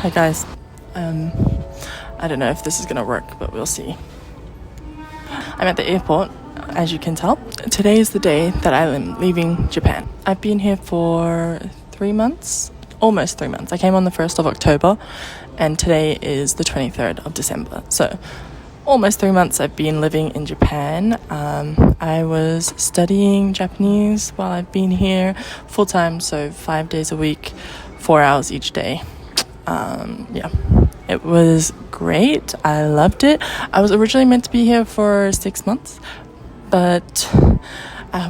Hi guys. I don't know if this is gonna work, but we'll see. I'm at the airport, as you can tell. Today is the day that I'm leaving Japan. I've been here for 3 months, almost 3 months. I came on the 1st of October and today is the 23rd of December. So almost 3 months I've been living in Japan. I was studying Japanese while I've been here full time, so 5 days a week, 4 hours each day. It was great. I loved it. I was originally meant to be here for 6 months, but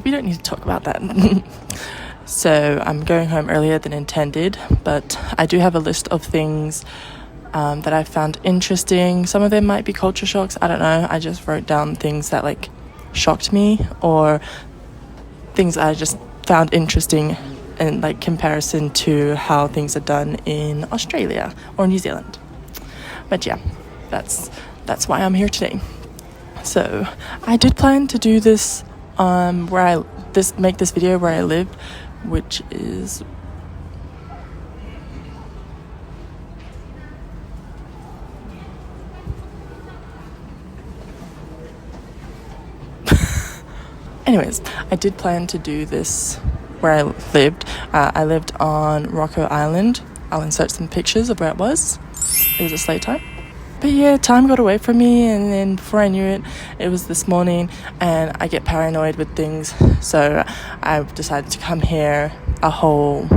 we don't need to talk about that. So I'm going home earlier than intended, but I do have a list of things that I found interesting. Some of them might be culture shocks. I don't know. I just wrote down things that like shocked me or things I just found interesting in like comparison to how things are done in Australia or New Zealand. But yeah, that's why I'm here today. So I did plan to do this make this video where I lived, which is anyways, I did plan to do this where I lived. I lived on Roco Island. I'll insert some pictures of where it was. It was a sleigh time. But yeah, time got away from me, and then before I knew it, it was this morning, and I get paranoid with things. So I decided to come here a whole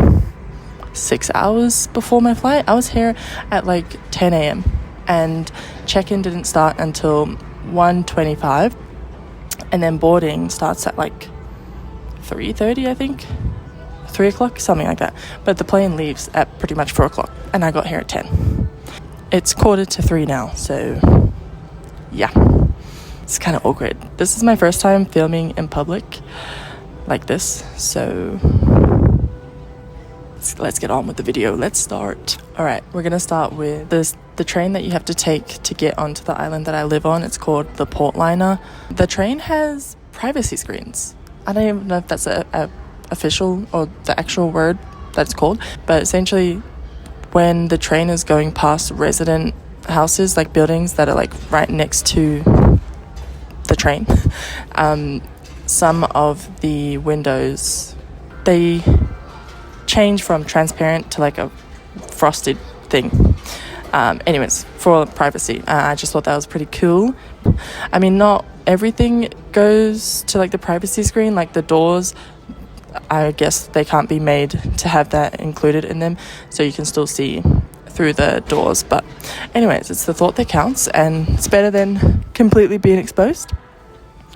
6 hours before my flight. I was here at like 10 a.m. and check-in didn't start until 1:25, and then boarding starts at like 3:30, I think. 3 o'clock, something like that. But the plane leaves at pretty much 4 o'clock, and I got here at 10. It's 2:45 now, so yeah, it's kind of awkward. This is my first time filming in public like this, so let's get on with the video. Let's start. Alright, we're gonna start with the train that you have to take to get onto the island that I live on. It's called the Portliner. The train has privacy screens. I don't even know if that's a official or the actual word that's called, but essentially when the train is going past resident houses, like buildings that are like right next to the train, some of the windows, they change from transparent to like a frosted thing. Anyways, for privacy, I just thought that was pretty cool. I mean, not everything goes to like the privacy screen, like the doors, I guess they can't be made to have that included in them, so you can still see through the doors. But anyways, it's the thought that counts, and it's better than completely being exposed.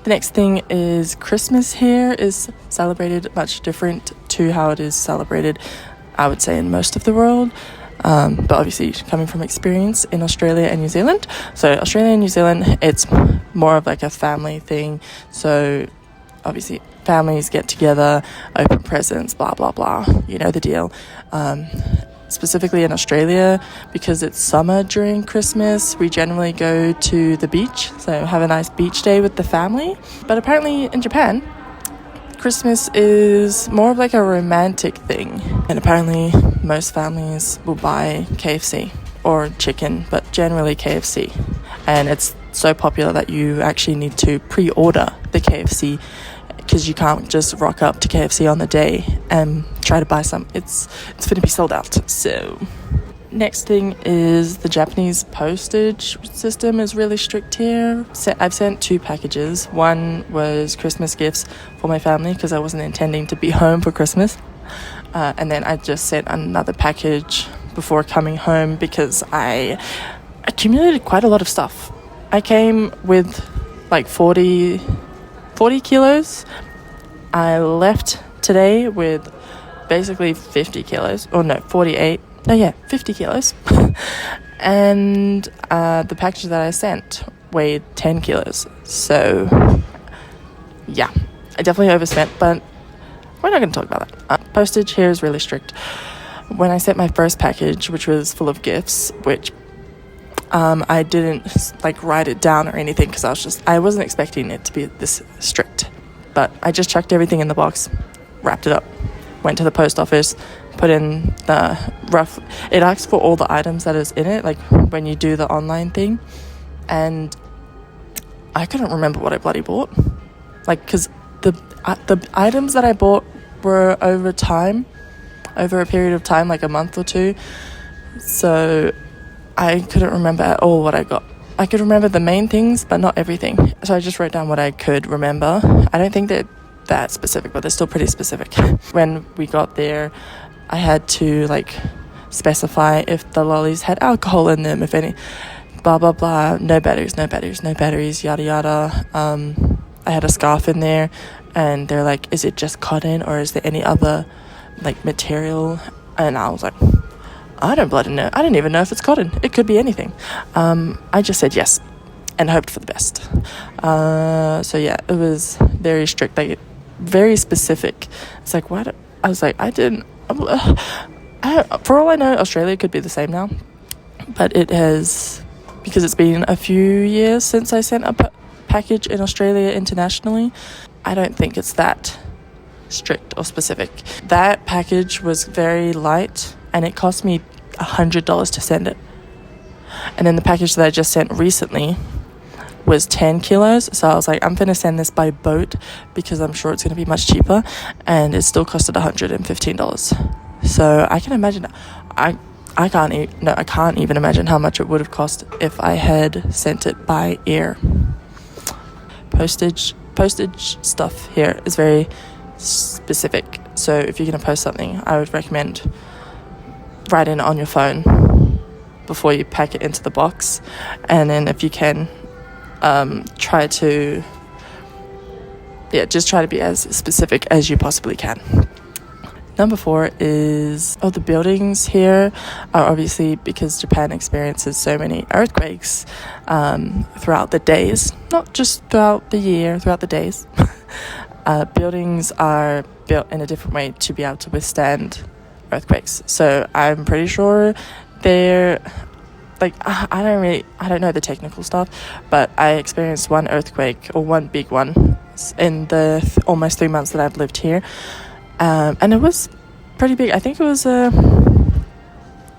The next thing is Christmas here is celebrated much different to how it is celebrated, I would say, in most of the world. But obviously coming from experience in Australia and New Zealand. So Australia and New Zealand, it's more of like a family thing. So obviously families get together, open presents, blah, blah, blah. You know the deal. Specifically in Australia, because it's summer during Christmas, we generally go to the beach. So have a nice beach day with the family. But apparently in Japan, Christmas is more of like a romantic thing. And apparently most families will buy KFC or chicken, but generally KFC. And it's so popular that you actually need to pre-order the KFC, because you can't just rock up to KFC on the day and try to buy some. It's going to be sold out. So next thing is the Japanese postage system is really strict here. I've sent 2 packages. One was Christmas gifts for my family because I wasn't intending to be home for Christmas. And then I just sent another package before coming home because I accumulated quite a lot of stuff. I came with like 40 kilos. I left today with basically 50 kilos. Or no, 48. Oh yeah, 50 kilos. And the package that I sent weighed 10 kilos. So yeah, I definitely overspent, but we're not going to talk about that. Postage here is really strict. When I sent my first package, which was full of gifts, which I didn't like write it down or anything because I wasn't expecting it to be this strict. But I just chucked everything in the box, wrapped it up, went to the post office, put in the rough, it asks for all the items that is in it, like when you do the online thing, and I couldn't remember what I bloody bought, like, because the items that I bought were over a period of time, like a month or two, so I couldn't remember at all what I got. I could remember the main things, but not everything. So I just wrote down what I could remember. I don't think they're that specific, but they're still pretty specific. When we got there, I had to like specify if the lollies had alcohol in them, if any, blah blah blah, no batteries, yada yada. I had a scarf in there, and they're like, is it just cotton or is there any other like material? And I was like, I don't bloody know. I didn't even know if it's cotton. It could be anything. I just said yes and hoped for the best. So yeah, it was very strict, like very specific. It's like, what? I was like, for all I know, Australia could be the same now, but it has, because it's been a few years since I sent a package in Australia internationally. I don't think it's that strict or specific. That package was very light, and it cost me $100 to send it. And then the package that I just sent recently was 10 kilos. So I was like, I'm going to send this by boat because I'm sure it's going to be much cheaper. And it still costed $115. So I can imagine, I can't even imagine how much it would have cost if I had sent it by air. Postage stuff here is very specific. So if you're going to post something, I would recommend writing it on your phone before you pack it into the box, and then if you can try to be as specific as you possibly can. Number 4 is the buildings here are obviously, because Japan experiences so many earthquakes throughout the days, not just throughout the year, throughout the days. Buildings are built in a different way to be able to withstand earthquakes. So I'm pretty sure they're like, I don't know the technical stuff, but I experienced one earthquake, or one big one, in the almost 3 months that I've lived here, and it was pretty big. I think it was a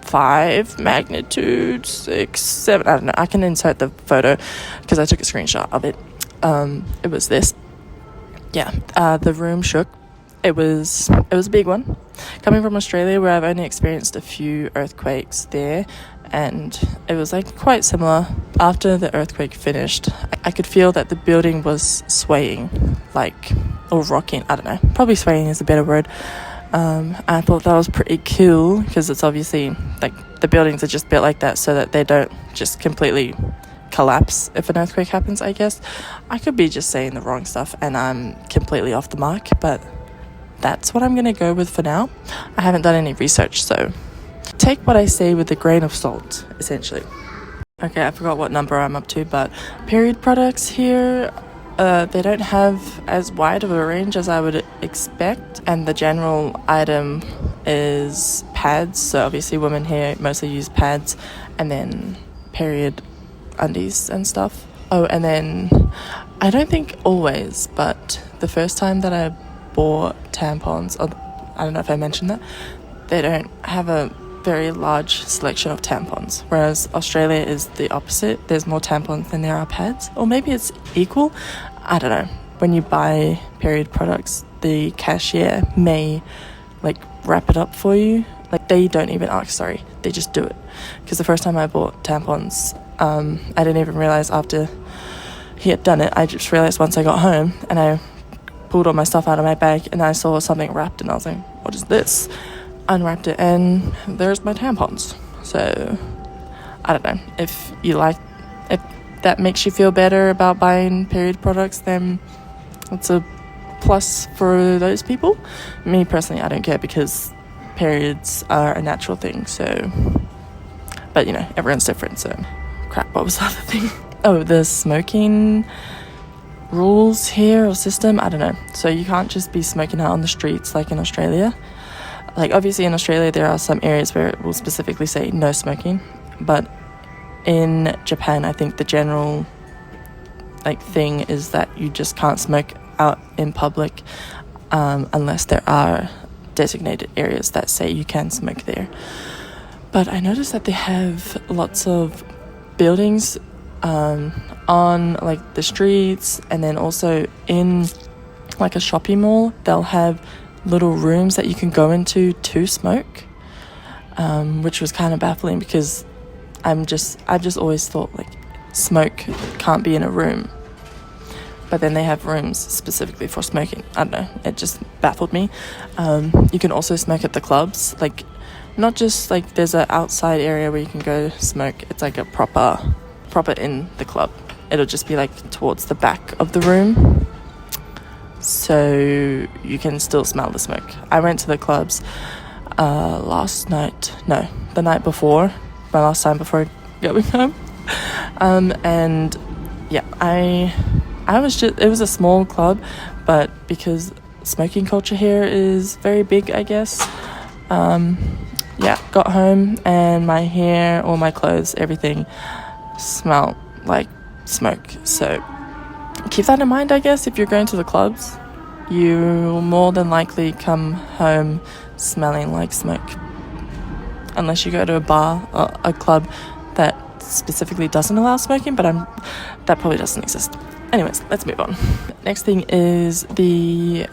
5 magnitude, 6, 7, I don't know. I can insert the photo because I took a screenshot of it. It was this. Yeah, the room shook. It was a big one. Coming from Australia, where I've only experienced a few earthquakes there, and it was like quite similar. After the earthquake finished, I could feel that the building was swaying, like, or rocking, I don't know, probably swaying is a better word. I thought that was pretty cool, because it's obviously, like, the buildings are just built like that so that they don't just completely collapse if an earthquake happens, I guess. I could be just saying the wrong stuff and I'm completely off the mark, but that's what I'm going to go with for now. I haven't done any research, so take what I say with a grain of salt, essentially. Okay, I forgot what number I'm up to, but period products here, they don't have as wide of a range as I would expect, and the general item is pads. So obviously women here mostly use pads, and then period undies and stuff. Oh, and then I don't think always, but the first time that I bought tampons, I don't know if I mentioned that, they don't have a very large selection of tampons, whereas Australia is the opposite. There's more tampons than there are pads, or maybe it's equal. I don't know. When you buy period products, the cashier may like wrap it up for you. Like, they don't even ask, sorry, they just do it. Because the first time I bought tampons, I didn't even realize after he had done it. I just realized once I got home, and I pulled all my stuff out of my bag, and I saw something wrapped, and I was like, what is this? Unwrapped it, and there's my tampons. So I don't know, if that makes you feel better about buying period products, then it's a plus for those people. Me personally, I don't care, because periods are a natural thing. So, but you know, everyone's different. So crap, what was the other thing? Oh, the smoking rules here, or system, I don't know. So you can't just be smoking out on the streets like in Australia. Like, obviously in Australia there are some areas where it will specifically say no smoking, but in Japan, I think the general thing is that you just can't smoke out in public unless there are designated areas that say you can smoke there. But I noticed that they have lots of buildings on like the streets, and then also in like a shopping mall they'll have little rooms that you can go into to smoke, which was kind of baffling because I've just always thought like smoke can't be in a room, but then they have rooms specifically for smoking. I don't know, it just baffled me. You can also smoke at the clubs, like not just like there's an outside area where you can go smoke, it's like a proper in the club. It'll just be like towards the back of the room, so you can still smell the smoke. I went to the clubs the night before, my last time before going home, and yeah, I was just, it was a small club, but because smoking culture here is very big, I guess. Yeah, got home and my hair, all my clothes, everything smelled like smoke. So keep that in mind, I guess. If you're going to the clubs, you more than likely come home smelling like smoke, unless you go to a bar or a club that specifically doesn't allow smoking, but that probably doesn't exist. Anyways, let's move on. Next thing is the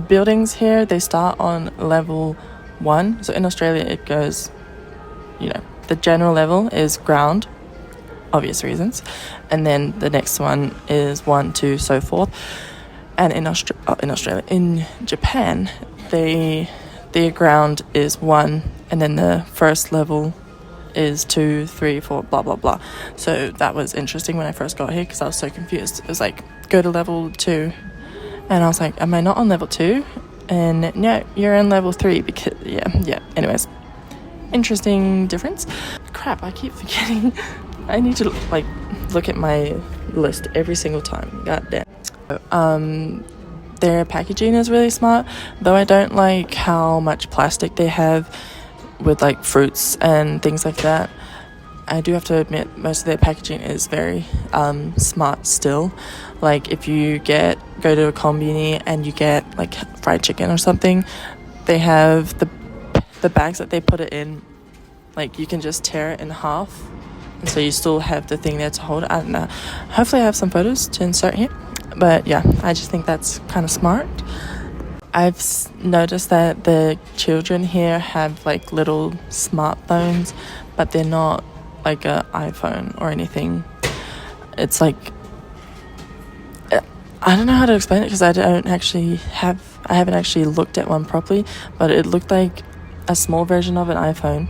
buildings here. They start on level 1. So in Australia it goes, the general level is ground, obvious reasons, and then the next one is 1, 2, so forth. And in Japan, their ground is 1, and then the first level is 2, 3, 4, blah blah blah. So that was interesting when I first got here because I was so confused. It was like, go to level 2, and I was like, am I not on level 2? And no, you're on level 3 because yeah. Anyways, interesting difference. Crap, I keep forgetting. I need to like look at my list every single time. God damn. Their packaging is really smart, though I don't like how much plastic they have with like fruits and things like that. I do have to admit most of their packaging is very smart still. Like if you go to a combini and you get like fried chicken or something, they have the bags that they put it in, like you can just tear it in half, and so you still have the thing there to hold it. I don't know, hopefully I have some photos to insert here, but yeah, I just think that's kind of smart. I've noticed that the children here have like little smartphones, but they're not like an iPhone or anything. It's like, I don't know how to explain it because I haven't actually looked at one properly, but it looked like a small version of an iPhone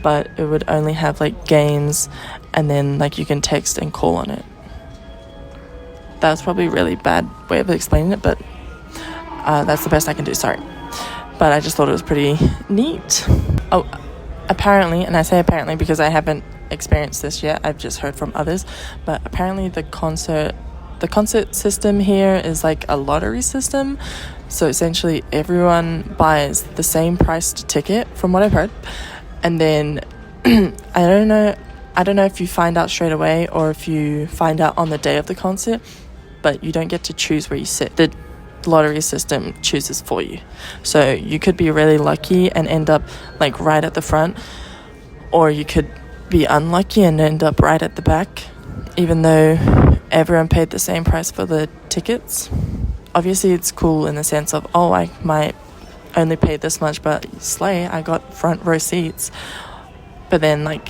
but it would only have like games, and then like you can text and call on it. That was probably a really bad way of explaining it, but that's the best I can do, sorry. But I just thought it was pretty neat. Oh, apparently, and I say apparently because I haven't experienced this yet, I've just heard from others, but apparently the concert system here is like a lottery system. So essentially everyone buys the same priced ticket, from what I've heard, and then I don't know if you find out straight away or if you find out on the day of the concert, but you don't get to choose where you sit. The lottery system chooses for you. So you could be really lucky and end up like right at the front, or you could be unlucky and end up right at the back, even though everyone paid the same price for the tickets. Obviously it's cool in the sense of, oh, I might only pay this much, but slay, I got front row seats. But then like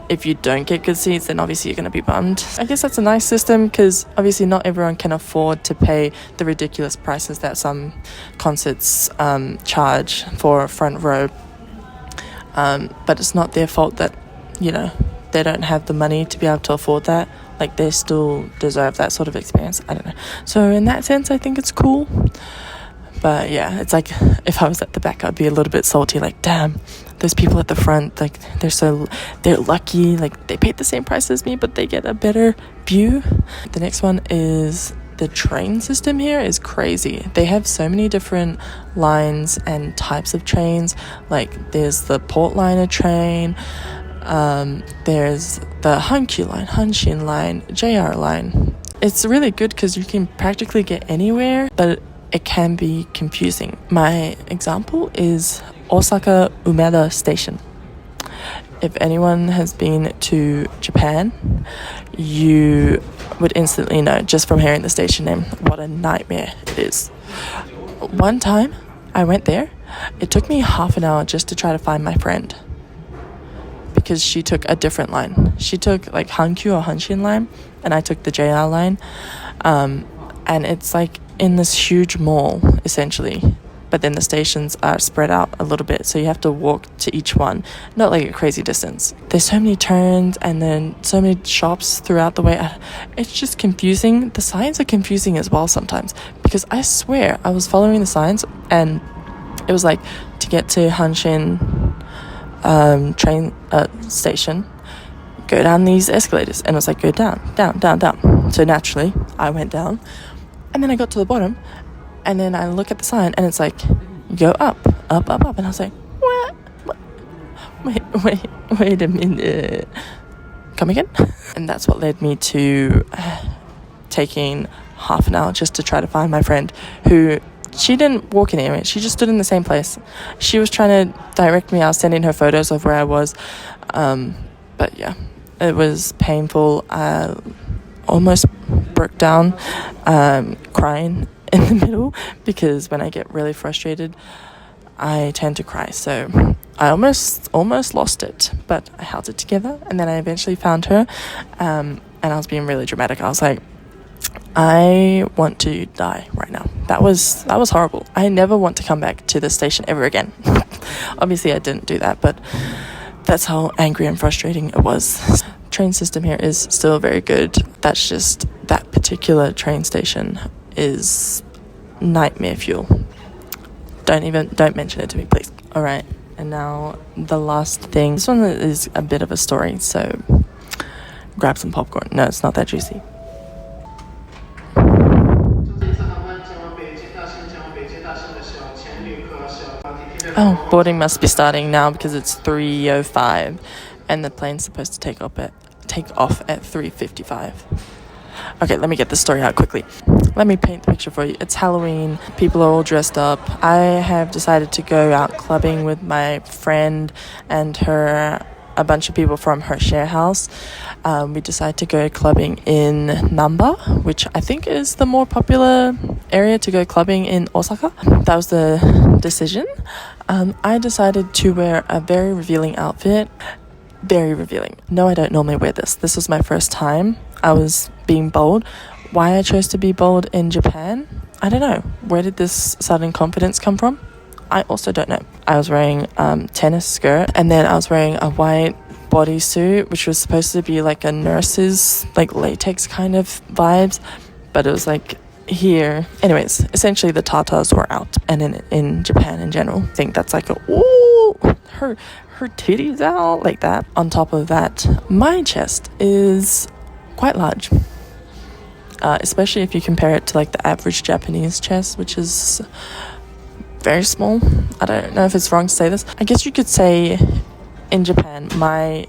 if you don't get good seats, then obviously you're going to be bummed. I guess that's a nice system because obviously not everyone can afford to pay the ridiculous prices that some concerts charge for a front row. But it's not their fault that, they don't have the money to be able to afford that. Like, they still deserve that sort of experience. I don't know. So in that sense, I think it's cool. But yeah, it's like if I was at the back, I'd be a little bit salty. Like, damn, those people at the front, like they're lucky. Like, they paid the same price as me, but they get a better view. The next one is the train system here is crazy. They have so many different lines and types of trains. Like, there's the Portliner train. There's the Hanshin line, JR line. It's really good because you can practically get anywhere, but it can be confusing. My example is Osaka Umeda Station. If anyone has been to Japan, you would instantly know just from hearing the station name what a nightmare it is. One time I went there, it took me half an hour just to try to find my friend because she took a different line. She took like Hankyu or Hanshin line, and I took the JR line. And it's like in this huge mall essentially, but then the stations are spread out a little bit, so you have to walk to each one, not like a crazy distance. There's so many turns and then so many shops throughout the way. It's just confusing. The signs are confusing as well sometimes, because I swear I was following the signs and it was like to get to Hanshin train station, go down these escalators, and it was like go down, down, down, down. So naturally I went down, and then I got to the bottom, and then I look at the sign and it's like go up, up, up, up, and I was like what? Wait a minute, come again? And that's what led me to taking half an hour just to try to find my friend, who she didn't walk anywhere, she just stood in the same place. She was trying to direct me. I was sending her photos of where I was, but yeah, it was painful. I almost broke down, crying in the middle, because when I get really frustrated I tend to cry. So I almost lost it, but I held it together, and then I eventually found her, and I was being really dramatic. I was like, I want to die right now. That was horrible. I never want to come back to the station ever again. Obviously I didn't do that, but that's how angry and frustrating it was. Train system here is still very good. That's just that particular train station is nightmare fuel. Don't mention it to me, please. All right, and now the last thing. This one is a bit of a story, so grab some popcorn. No, it's not that juicy. Oh, boarding must be starting now because it's 3:05 and the plane's supposed to take off at 3:55. Okay, let me get this story out quickly. Let me paint the picture for you. It's Halloween. People are all dressed up. I have decided to go out clubbing with my friend and a bunch of people from her share house. We decided to go clubbing in Namba, which I think is the more popular area to go clubbing in Osaka. That was the decision. I decided to wear a very revealing outfit. Very revealing. No, I don't normally wear this. This was my first time. I was being bold. Why I chose to be bold in Japan? I don't know. Where did this sudden confidence come from? I also don't know. I was wearing tennis skirt, and then I was wearing a white bodysuit, which was supposed to be like a nurse's, like latex kind of vibes, but it was like here. Anyways, essentially the tatas were out, and in Japan in general, I think that's like her titties out like that. On top of that, my chest is quite large, especially if you compare it to like the average Japanese chest, which is very small. I don't know if it's wrong to say this. I guess you could say in Japan my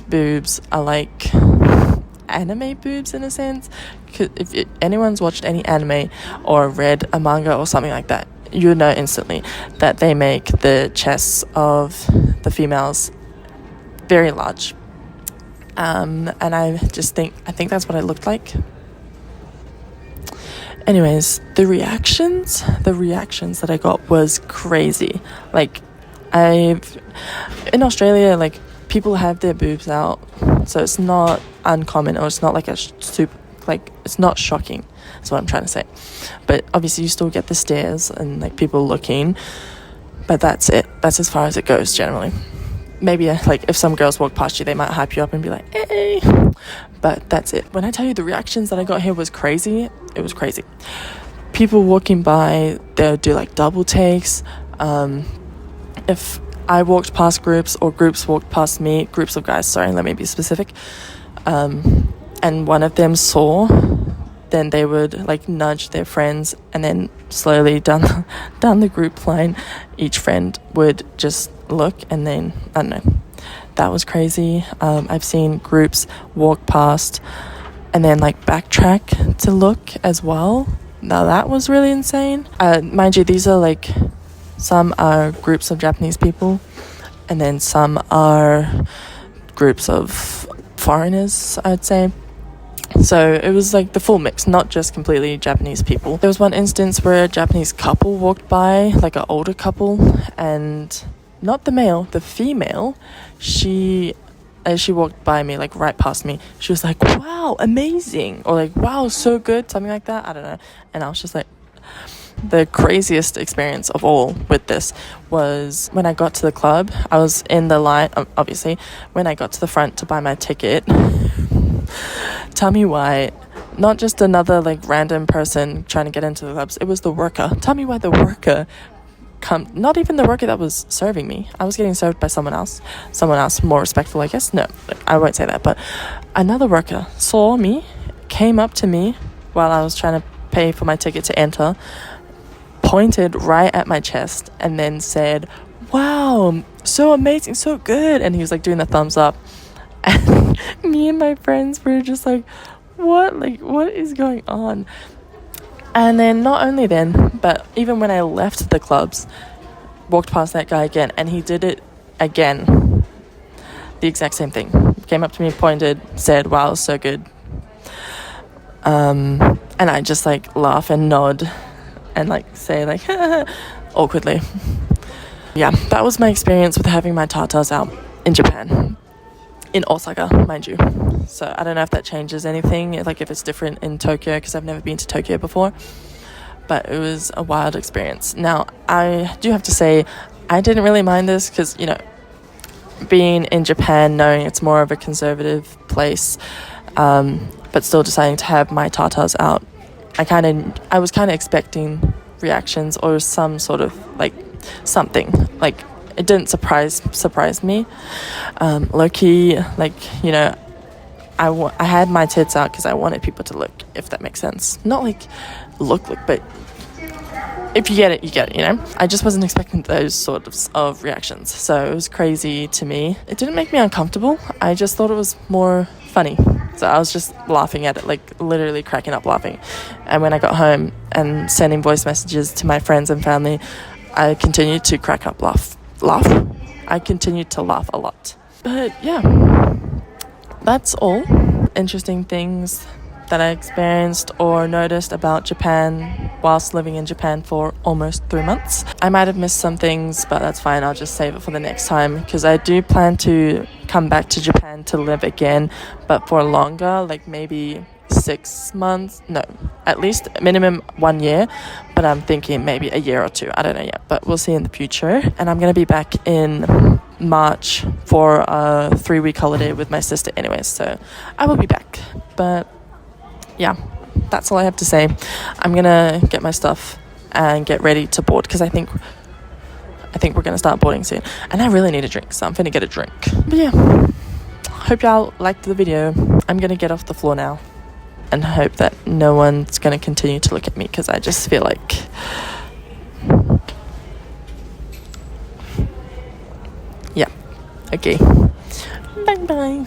boobs are like anime boobs in a sense. If anyone's watched any anime or read a manga or something like that, you would know instantly that they make the chests of the females very large. And I think that's what I looked like. Anyways, the reactions that I got was crazy. Like, in Australia, like, people have their boobs out, so it's not uncommon, or it's not like it's not shocking. That's what I'm trying to say. But obviously you still get the stares and like people looking, but that's it. That's as far as it goes generally. Maybe like if some girls walk past you, they might hype you up and be like, hey, but that's it. When I tell you the reactions that I got here was crazy, it was crazy. People walking by, they'll do like double takes. If I walked past groups, or groups walked past me, groups of guys, sorry, let me be specific, and one of them saw, then they would like nudge their friends, and then slowly down the group line, each friend would just look, and then I don't know. That was crazy. I've seen groups walk past and then like backtrack to look as well. Now that was really insane. Mind you, these are like, some are groups of Japanese people, and then some are groups of foreigners, I'd say. So it was like the full mix, not just completely Japanese people. There was one instance where a Japanese couple walked by, like an older couple, and not the male, the female, as she walked by me, like right past me, she was like, wow, amazing, or like, wow, so good, something like that, I don't know. And I was just like, the craziest experience of all with this was when I got to the club. I was in the line, obviously. When I got to the front to buy my ticket, tell me why, not just another like random person trying to get into the clubs, it was the worker. Tell me why the worker not even the worker that was serving me. I was getting served by someone else more respectful, I guess. No, I won't say that, but another worker saw me, came up to me while I was trying to pay for my ticket to enter, pointed right at my chest, and then said, wow, so amazing, so good. And he was like doing the thumbs up, and me and my friends were just like, what is going on? And then not only then, but even when I left the clubs, walked past that guy again, and he did it again, the exact same thing. Came up to me, pointed, said, wow, so good. And I just like laugh and nod and like say like awkwardly. Yeah, that was my experience with having my tatas out in Japan, in Osaka, mind you. So I don't know if that changes anything, like if it's different in Tokyo, because I've never been to Tokyo before, but it was a wild experience. Now I do have to say I didn't really mind this because, you know, being in Japan, knowing it's more of a conservative place, but still deciding to have my tatas out, I was kind of expecting reactions or some sort of like something. Like it didn't surprise me. Low-key, like, you know, I had my tits out because I wanted people to look, if that makes sense. Not like look, but if you get it, you get it, you know? I just wasn't expecting those sort of reactions. So it was crazy to me. It didn't make me uncomfortable. I just thought it was more funny. So I was just laughing at it, like literally cracking up laughing. And when I got home and sending voice messages to my friends and family, I continued to crack up, laugh. I continued to laugh a lot. But yeah, that's all. Interesting things that I experienced or noticed about Japan whilst living in Japan for almost 3 months. I might have missed some things, but that's fine. I'll just save it for the next time, because I do plan to come back to Japan to live again, but for longer, like maybe 6 months, no, at least minimum 1 year, but I'm thinking maybe a year or two. I don't know yet, but we'll see in the future. And I'm going to be back in March for a 3-week holiday with my sister anyways, so I will be back. But yeah, that's all I have to say. I'm gonna get my stuff and get ready to board, because I think we're gonna start boarding soon, and I really need a drink, so I'm finna get a drink. But yeah, hope y'all liked the video. I'm gonna get off the floor now and hope that no one's gonna continue to look at me, because I just feel like, yeah, okay, bye.